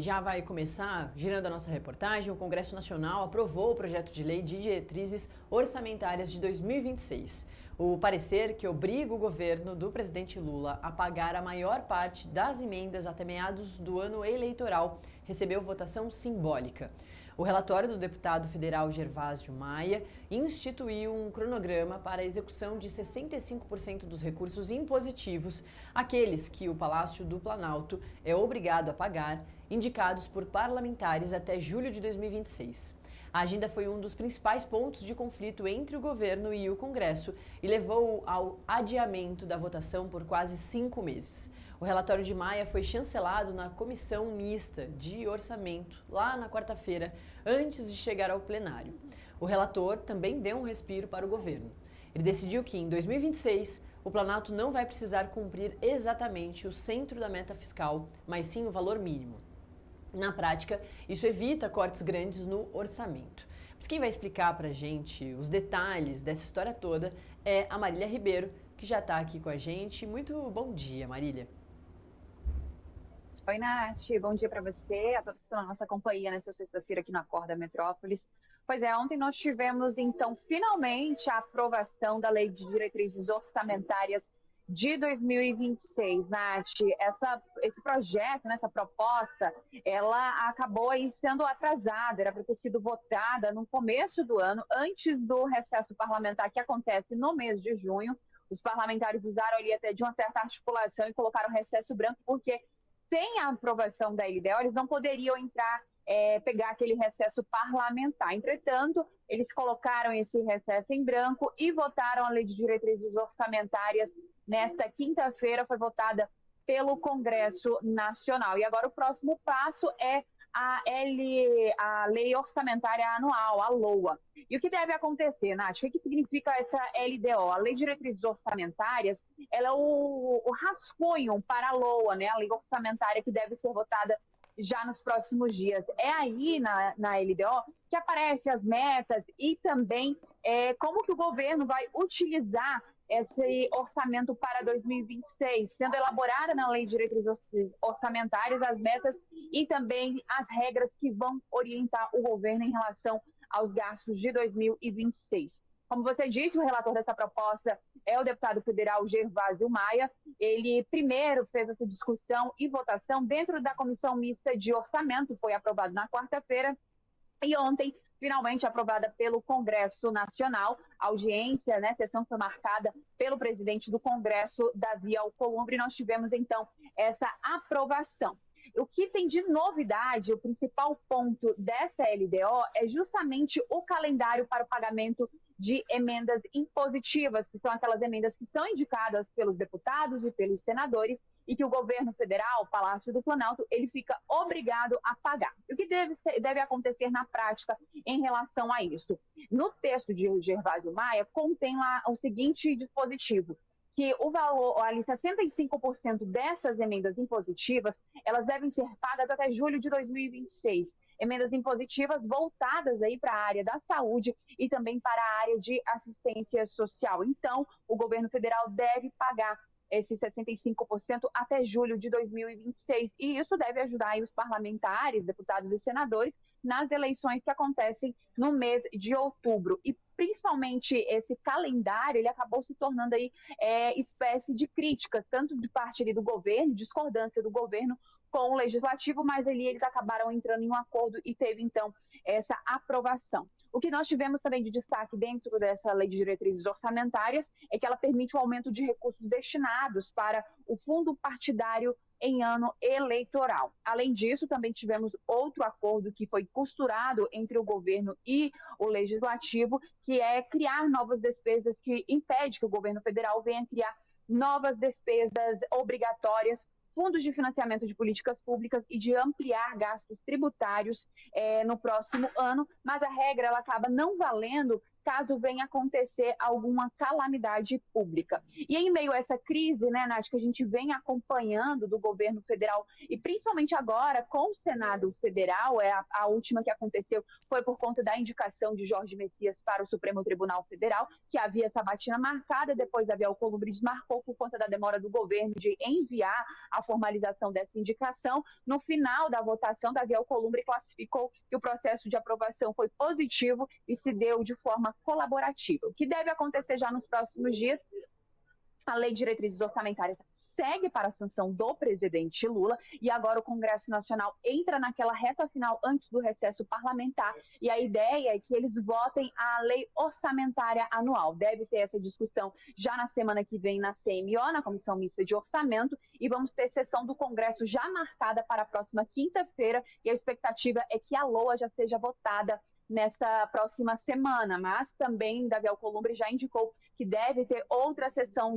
já vai começar, girando a nossa reportagem, o Congresso Nacional aprovou o projeto de lei de diretrizes orçamentárias de 2026. O parecer que obriga o governo do presidente Lula a pagar a maior parte das emendas até meados do ano eleitoral recebeu votação simbólica. O relatório do deputado federal Gervásio Maia instituiu um cronograma para a execução de 65% dos recursos impositivos, aqueles que o Palácio do Planalto é obrigado a pagar, indicados por parlamentares até julho de 2026. A agenda foi um dos principais pontos de conflito entre o governo e o Congresso e levou ao adiamento da votação por quase 5 meses. O relatório de Maia foi chancelado na Comissão Mista de Orçamento, lá na quarta-feira, antes de chegar ao plenário. O relator também deu um respiro para o governo. Ele decidiu que, em 2026, o Planalto não vai precisar cumprir exatamente o centro da meta fiscal, mas sim o valor mínimo. Na prática, isso evita cortes grandes no orçamento. Mas quem vai explicar para a gente os detalhes dessa história toda é a Marília Ribeiro, que já está aqui com a gente. Muito bom dia, Marília. Oi, Nath. Bom dia para você, a todos que estão na nossa companhia nessa sexta-feira aqui no Acorda Metrópolis. Pois é, ontem nós tivemos, então, finalmente a aprovação da Lei de Diretrizes Orçamentárias de 2026. Nath, esse projeto, essa proposta, ela acabou aí sendo atrasada, era para ter sido votada no começo do ano, antes do recesso parlamentar que acontece no mês de junho. Os parlamentares usaram ali até de uma certa articulação e colocaram recesso branco, porque sem a aprovação da LDO, eles não poderiam pegar aquele recesso parlamentar. Entretanto, eles colocaram esse recesso em branco e votaram a Lei de Diretrizes Orçamentárias nesta quinta-feira, foi votada pelo Congresso Nacional. E agora o próximo passo é a Lei Orçamentária Anual, a LOA. E o que deve acontecer, Nath? O que significa essa LDO? A Lei de Diretrizes Orçamentárias, ela é o rascunho para a LOA, né? A Lei Orçamentária que deve ser votada já nos próximos dias. É aí na LDO que aparecem as metas e também como que o governo vai utilizar esse orçamento para 2026, sendo elaborada na Lei de Diretrizes Orçamentárias as metas e também as regras que vão orientar o governo em relação aos gastos de 2026. Como você disse, o relator dessa proposta é o deputado federal Gervásio Maia. Ele primeiro fez essa discussão e votação dentro da Comissão Mista de Orçamento, foi aprovado na quarta-feira, e ontem, finalmente aprovada pelo Congresso Nacional. A audiência, sessão foi marcada pelo presidente do Congresso, Davi Alcolumbre, e nós tivemos, então, essa aprovação. O que tem de novidade, o principal ponto dessa LDO é justamente o calendário para o pagamento de emendas impositivas, que são aquelas emendas que são indicadas pelos deputados e pelos senadores e que o governo federal, o Palácio do Planalto, ele fica obrigado a pagar. O que deve acontecer na prática em relação a isso? No texto de Gervásio Maia, contém lá o seguinte dispositivo, que o valor, ali 65% dessas emendas impositivas, elas devem ser pagas até julho de 2026. Emendas impositivas voltadas aí para a área da saúde e também para a área de assistência social. Então, o governo federal deve pagar esses 65% até julho de 2026. E isso deve ajudar aí os parlamentares, deputados e senadores nas eleições que acontecem no mês de outubro. E principalmente esse calendário, ele acabou se tornando aí espécie de críticas, tanto de parte ali do governo, discordância do governo com o legislativo, mas ali eles acabaram entrando em um acordo e teve então essa aprovação. O que nós tivemos também de destaque dentro dessa Lei de Diretrizes Orçamentárias é que ela permite o aumento de recursos destinados para o fundo partidário em ano eleitoral. Além disso, também tivemos outro acordo que foi costurado entre o governo e o legislativo, que é criar novas despesas, que impede que o governo federal venha criar novas despesas obrigatórias, fundos de financiamento de políticas públicas e de ampliar gastos tributários no próximo ano, mas a regra ela acaba não valendo caso venha acontecer alguma calamidade pública. E em meio a essa crise, né, Nath, que a gente vem acompanhando do governo federal, e principalmente agora com o Senado Federal, a última que aconteceu foi por conta da indicação de Jorge Messias para o Supremo Tribunal Federal, que havia sabatina marcada, depois Davi Alcolumbre desmarcou por conta da demora do governo de enviar a formalização dessa indicação. No final da votação, Davi Alcolumbre classificou que o processo de aprovação foi positivo e se deu de forma colaborativa. O que deve acontecer já nos próximos dias? A Lei de Diretrizes Orçamentárias segue para a sanção do presidente Lula e agora o Congresso Nacional entra naquela reta final antes do recesso parlamentar e a ideia é que eles votem a Lei Orçamentária Anual. Deve ter essa discussão já na semana que vem na CMO, na Comissão Mista de Orçamento, e vamos ter sessão do Congresso já marcada para a próxima quinta-feira e a expectativa é que a LOA já seja votada nessa próxima semana, mas também Davi Alcolumbre já indicou que deve ter outra sessão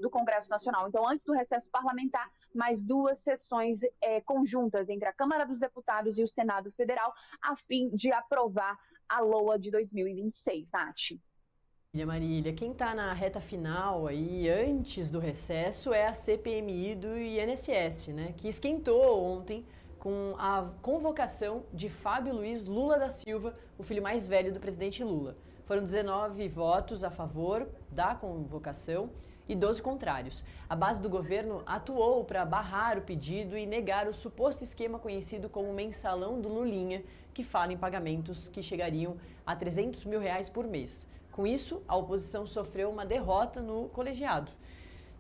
do Congresso Nacional. Então, antes do recesso parlamentar, mais duas sessões conjuntas entre a Câmara dos Deputados e o Senado Federal, a fim de aprovar a LOA de 2026, Nath. Marília, quem está na reta final aí, antes do recesso, é a CPMI do INSS, né, que esquentou ontem com a convocação de Fábio Luiz Lula da Silva, o filho mais velho do presidente Lula. Foram 19 votos a favor da convocação e 12 contrários. A base do governo atuou para barrar o pedido e negar o suposto esquema conhecido como mensalão do Lulinha, que fala em pagamentos que chegariam a R$300 mil por mês. Com isso, a oposição sofreu uma derrota no colegiado.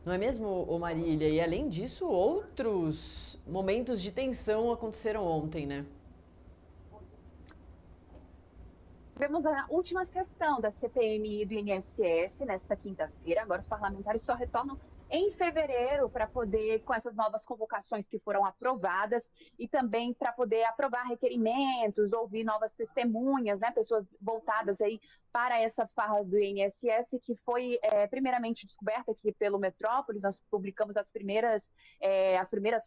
Não é mesmo, Marília? E além disso, outros momentos de tensão aconteceram ontem, né? Tivemos a última sessão da CPMI do INSS nesta quinta-feira. Agora os parlamentares só retornam em fevereiro para poder, com essas novas convocações que foram aprovadas, e também para poder aprovar requerimentos, ouvir novas testemunhas, né, pessoas voltadas aí para essa farra do INSS, que foi primeiramente descoberta aqui pelo Metrópolis. Nós publicamos as primeiras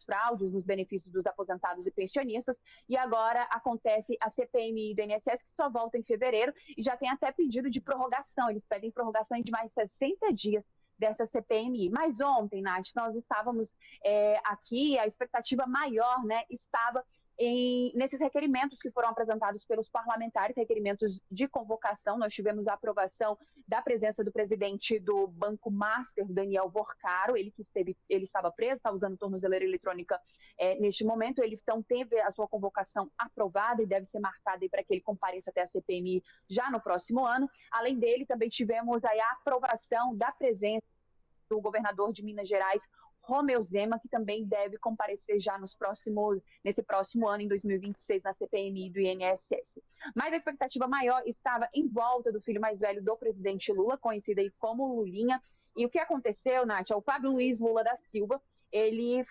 fraudes nos benefícios dos aposentados e pensionistas, e agora acontece a CPMI do INSS, que só volta em fevereiro, e já tem até pedido de prorrogação. Eles pedem prorrogação de mais 60 dias dessa CPMI. Mas ontem, Nath, nós estávamos aqui, a expectativa maior, né, estava nesses requerimentos que foram apresentados pelos parlamentares, requerimentos de convocação. Nós tivemos a aprovação da presença do presidente do Banco Master, Daniel Vorcaro, ele estava preso, está usando tornozeleira eletrônica neste momento. Ele então teve a sua convocação aprovada e deve ser marcada para que ele compareça até a CPMI já no próximo ano. Além dele, também tivemos aí a aprovação da presença do governador de Minas Gerais, Romeu Zema, que também deve comparecer já nesse próximo ano, em 2026, na CPMI do INSS. Mas a expectativa maior estava em volta do filho mais velho do presidente Lula, conhecido aí como Lulinha. E o que aconteceu, Nath, é o Fábio Luiz Lula da Silva. Ele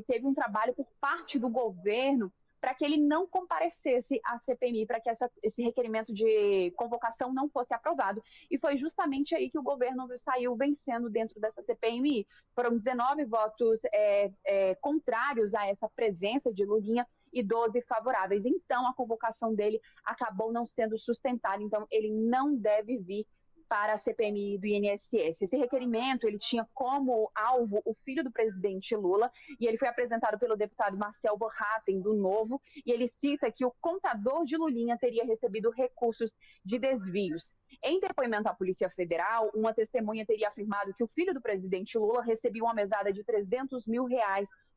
teve um trabalho por parte do governo para que ele não comparecesse à CPMI, para que esse requerimento de convocação não fosse aprovado. E foi justamente aí que o governo saiu vencendo dentro dessa CPMI. Foram 19 votos contrários a essa presença de Lulinha e 12 favoráveis. Então, a convocação dele acabou não sendo sustentada. Então, ele não deve vir para a CPMI do INSS. Esse requerimento, ele tinha como alvo o filho do presidente Lula, e ele foi apresentado pelo deputado Marcel Borraten, do Novo, e ele cita que o contador de Lulinha teria recebido recursos de desvios. Em depoimento à Polícia Federal, uma testemunha teria afirmado que o filho do presidente Lula recebia uma mesada de R$300 mil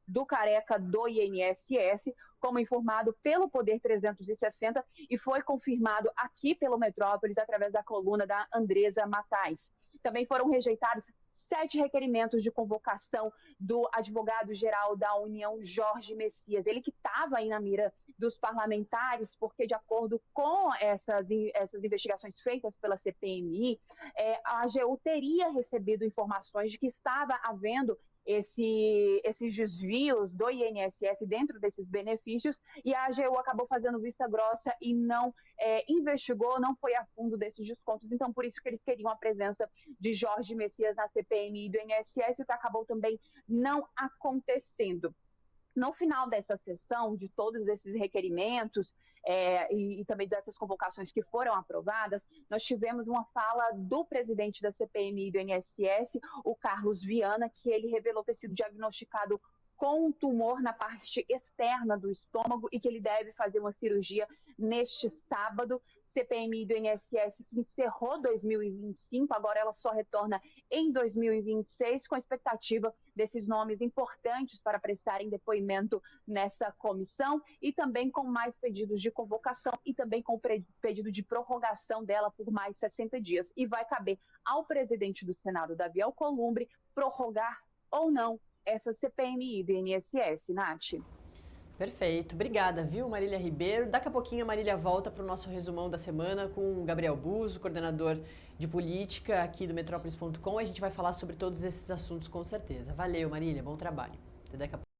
do careca do INSS, como informado pelo Poder 360, e foi confirmado aqui pelo Metrópolis através da coluna da Andresa Matais. Também foram rejeitados 7 requerimentos de convocação do advogado-geral da União, Jorge Messias. Ele que estava aí na mira dos parlamentares, porque, de acordo com essas investigações feitas pela CPMI, a AGU teria recebido informações de que estava havendo esses desvios do INSS dentro desses benefícios, e a AGU acabou fazendo vista grossa e não investigou, não foi a fundo desses descontos. Então, por isso que eles queriam a presença de Jorge Messias na CPMI do INSS, o que acabou também não acontecendo. No final dessa sessão, de todos esses requerimentos e também dessas convocações que foram aprovadas, nós tivemos uma fala do presidente da CPMI do INSS, o Carlos Viana, que ele revelou ter sido diagnosticado com um tumor na parte externa do estômago e que ele deve fazer uma cirurgia neste sábado. CPMI do INSS que encerrou 2025, agora ela só retorna em 2026, com a expectativa desses nomes importantes para prestarem depoimento nessa comissão e também com mais pedidos de convocação e também com o pedido de prorrogação dela por mais 60 dias. E vai caber ao presidente do Senado, Davi Alcolumbre, prorrogar ou não essa CPMI do INSS, Nath. Perfeito. Obrigada, viu, Marília Ribeiro. Daqui a pouquinho a Marília volta para o nosso resumão da semana com o Gabriel Buzo, coordenador de política aqui do Metrópolis.com. A gente vai falar sobre todos esses assuntos com certeza. Valeu, Marília. Bom trabalho. Até daqui a pouco.